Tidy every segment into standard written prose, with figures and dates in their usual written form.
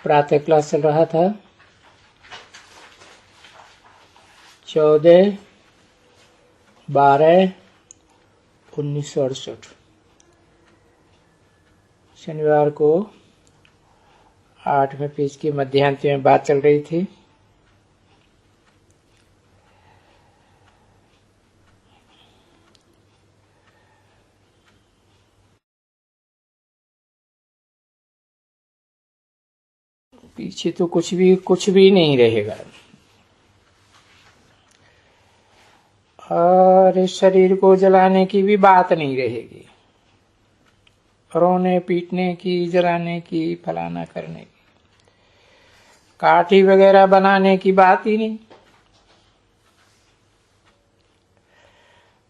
प्रातः क्लास चल रहा था 14/12/1968 शनिवार को 8वें पेज की मध्यांत में बात चल रही थी। पीछे तो कुछ भी नहीं रहेगा और इस शरीर को जलाने की भी बात नहीं रहेगी, रोने पीटने की, जलाने की, फलाना करने की, काठी वगैरह बनाने की बात ही नहीं।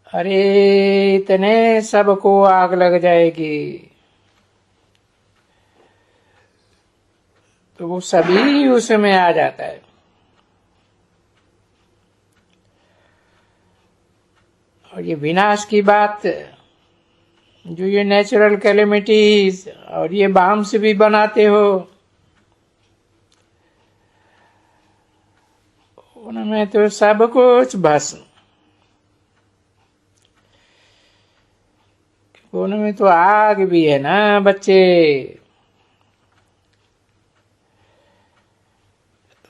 अरे इतने सबको आग लग जाएगी तो वो सभी उसमें आ जाता है। और ये विनाश की बात, जो ये नेचुरल कैलेमिटीज और ये बाम्स भी बनाते हो, उनमें तो सब कुछ भस्म, उनमें तो आग भी है ना बच्चे।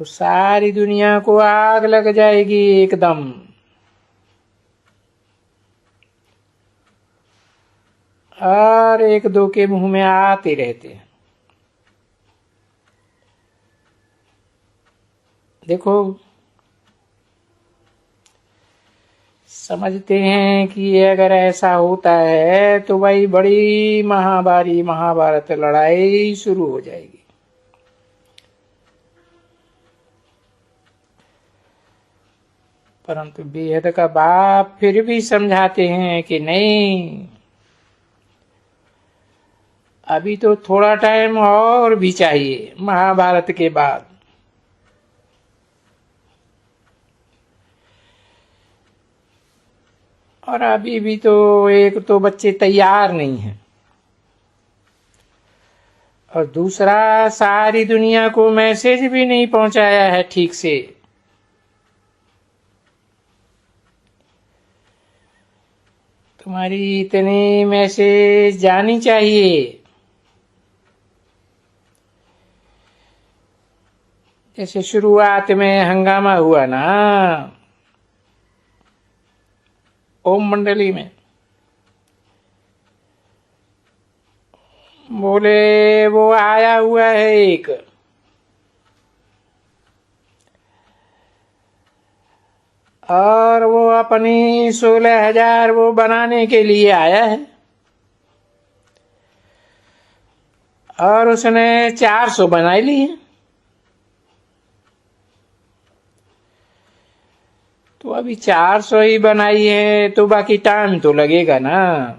तो सारी दुनिया को आग लग जाएगी एकदम। और एक दो के मुंह में आते रहते हैं। देखो, समझते हैं कि अगर ऐसा होता है तो भाई बड़ी महाभारत लड़ाई शुरू हो जाएगी। परंतु बेहद का बाप फिर भी समझाते हैं कि नहीं, अभी तो थोड़ा टाइम और भी चाहिए महाभारत के बाद। और अभी भी तो एक तो बच्चे तैयार नहीं हैं, और दूसरा सारी दुनिया को मैसेज भी नहीं पहुंचाया है ठीक से। तुम्हारी इतनी मैसेज जानी चाहिए। जैसे शुरुआत में हंगामा हुआ ना ओम मंडली में, बोले वो आया हुआ है एक, और वो अपनी 16,000 वो बनाने के लिए आया है, और उसने 400 बना ली है। तो अभी 400 ही बनाई है तो बाकी टाइम तो लगेगा ना।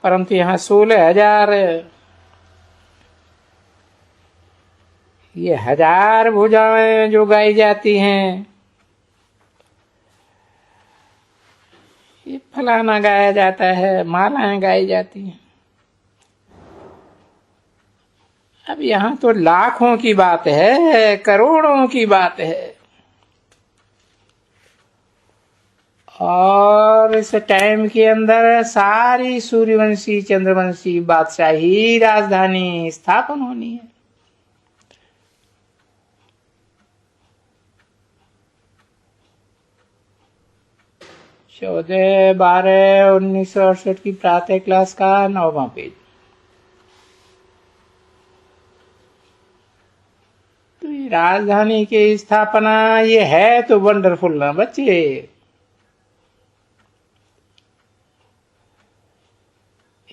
परंतु यहाँ 16,000, ये 1000 भुजाएं जो गाई जाती हैं, ये फलाना गाया जाता है, मालाएं गाई जाती हैं। अब यहाँ तो लाखों की बात है, करोड़ों की बात है। और इस टाइम के अंदर सारी सूर्यवंशी चंद्रवंशी बादशाही राजधानी स्थापन होनी है। चौदह 12/1968 की प्रातः क्लास का 9वां पेज। तो ये राजधानी की स्थापना ये है तो वंडरफुल ना बच्चे।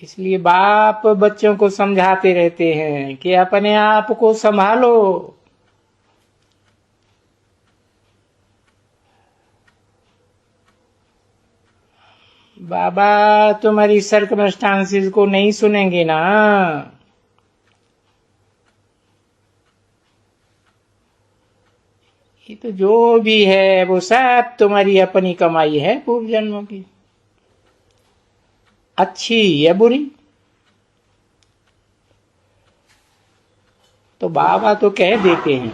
इसलिए बाप बच्चों को समझाते रहते हैं कि अपने आप को संभालो। बाबा तुम्हारी सर्कमस्टांसेस को नहीं सुनेंगे ना। ये तो जो भी है वो सब तुम्हारी अपनी कमाई है पूर्व जन्मों की। अच्छी या बुरी? तो बाबा तो कह देते हैं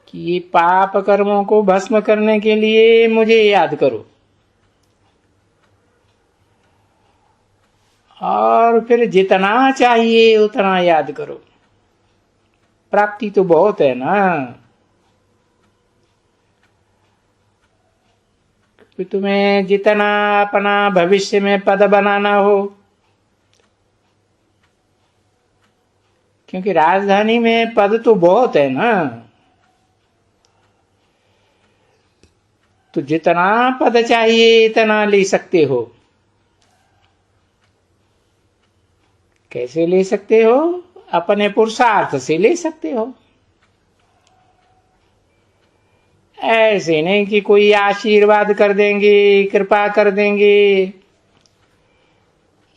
कि ये पाप कर्मों को भस्म करने के लिए मुझे याद करो, और फिर जितना चाहिए उतना याद करो। प्राप्ति तो बहुत है ना, कि तुम्हें जितना अपना भविष्य में पद बनाना हो, क्योंकि राजधानी में पद तो बहुत है ना, तो जितना पद चाहिए इतना ले सकते हो। कैसे ले सकते हो? अपने पुरुषार्थ से ले सकते हो। ऐसे नहीं कि कोई आशीर्वाद कर देंगे, कृपा कर देंगे,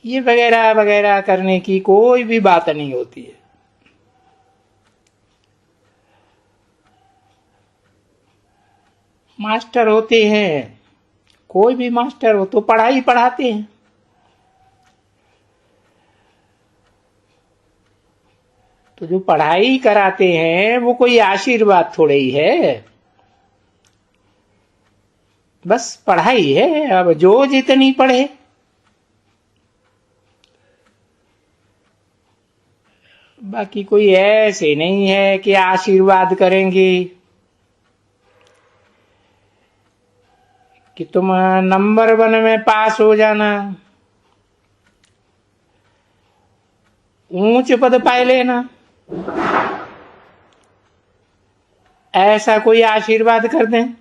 ये वगैरह वगैरह करने की कोई भी बात नहीं होती है। मास्टर होते हैं, कोई भी मास्टर हो तो पढ़ाई पढ़ाते हैं। तो जो पढ़ाई कराते हैं वो कोई आशीर्वाद थोड़े ही है, बस पढ़ाई है। अब जो जितनी पढ़े, बाकी कोई ऐसे नहीं है कि आशीर्वाद करेंगे कि तुम नंबर 1 में पास हो जाना, ऊंच पद पाए लेना, ऐसा कोई आशीर्वाद कर दें?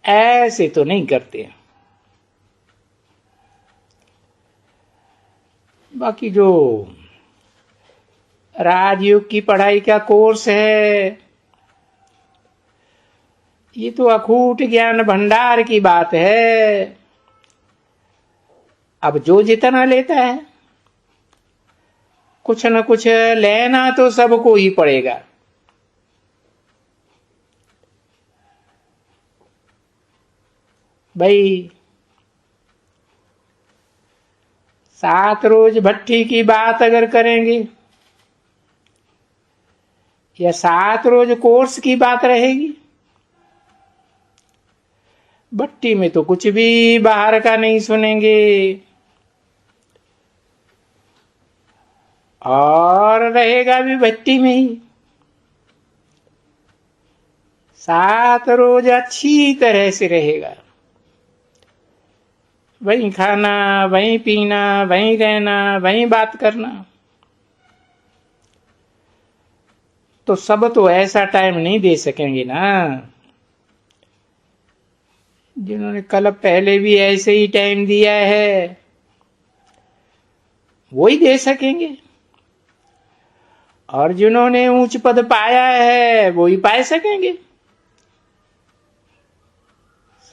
ऐसे तो नहीं करते। बाकी जो राजयोग की पढ़ाई का कोर्स है, ये तो अखूट ज्ञान भंडार की बात है। अब जो जितना लेता है, कुछ न कुछ लेना तो सबको ही पड़ेगा। भाई 7 रोज भट्टी की बात अगर करेंगे, या 7 रोज कोर्स की बात रहेगी, भट्टी में तो कुछ भी बाहर का नहीं सुनेंगे, और रहेगा भी भट्टी में ही। 7 रोज अच्छी तरह से रहेगा, वहीं खाना, वहीं पीना, वहीं रहना, वहीं बात करना। तो सब तो ऐसा टाइम नहीं दे सकेंगे ना। जिन्होंने कल पहले भी ऐसे ही टाइम दिया है वो ही दे सकेंगे, और जिन्होंने ऊंच पद पाया है वो ही पाए सकेंगे।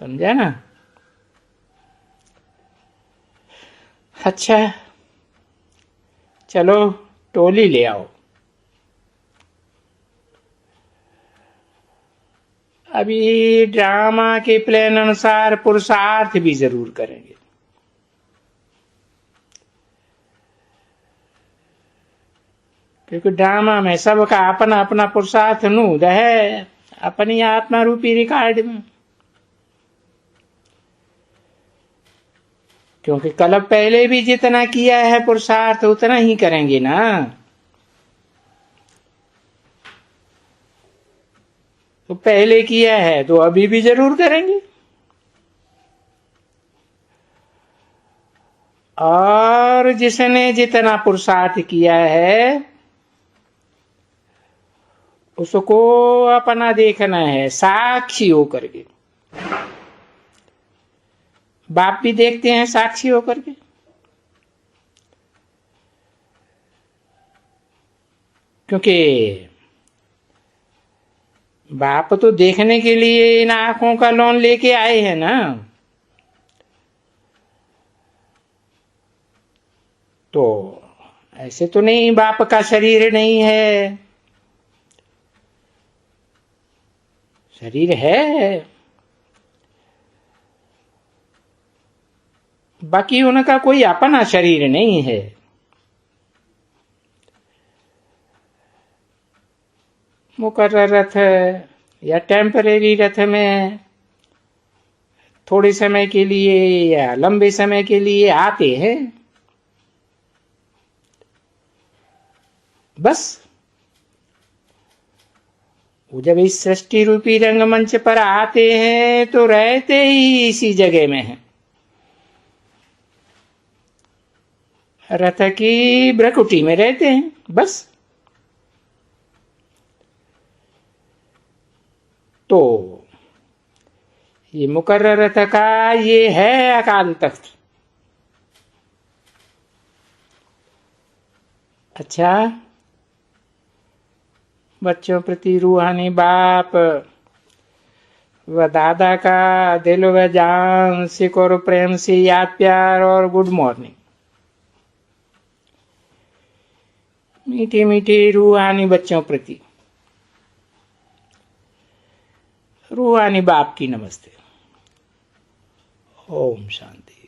समझा ना? अच्छा, चलो टोली ले आओ। अभी ड्रामा के प्लान अनुसार पुरुषार्थ भी जरूर करेंगे। क्योंकि ड्रामा में सबका अपना अपना पुरुषार्थ नूद है, अपनी आत्मा रूपी रिकॉर्ड में। क्योंकि कल पहले भी जितना किया है पुरुषार्थ उतना ही करेंगे ना। तो पहले किया है तो अभी भी जरूर करेंगे, और जिसने जितना पुरुषार्थ किया है उसको अपना देखना है साक्षी होकर के। बाप भी देखते हैं साक्षी होकर के। क्योंकि बाप तो देखने के लिए इन आंखों का लोन लेके आए हैं ना। तो ऐसे तो नहीं बाप का शरीर नहीं है, शरीर है, बाकी उनका कोई अपना शरीर नहीं है। मुकर्रर रथ या टेम्परेरी रथ में थोड़े समय के लिए या लंबे समय के लिए आते हैं, बस। वो जब इस सृष्टि रूपी रंगमंच पर आते हैं तो रहते ही इसी जगह में हैं, रथ की भ्रकुटी में रहते हैं, बस। तो ये मुकर्रर रथ का ये है अकाल तख्त। अच्छा, बच्चों प्रति रूहानी बाप व दादा का दिल व जान सिख और प्रेम से याद प्यार और गुड मॉर्निंग। मीठे मीठे रूहानी बच्चों प्रति रूहानी बाप की नमस्ते। ओम शांति।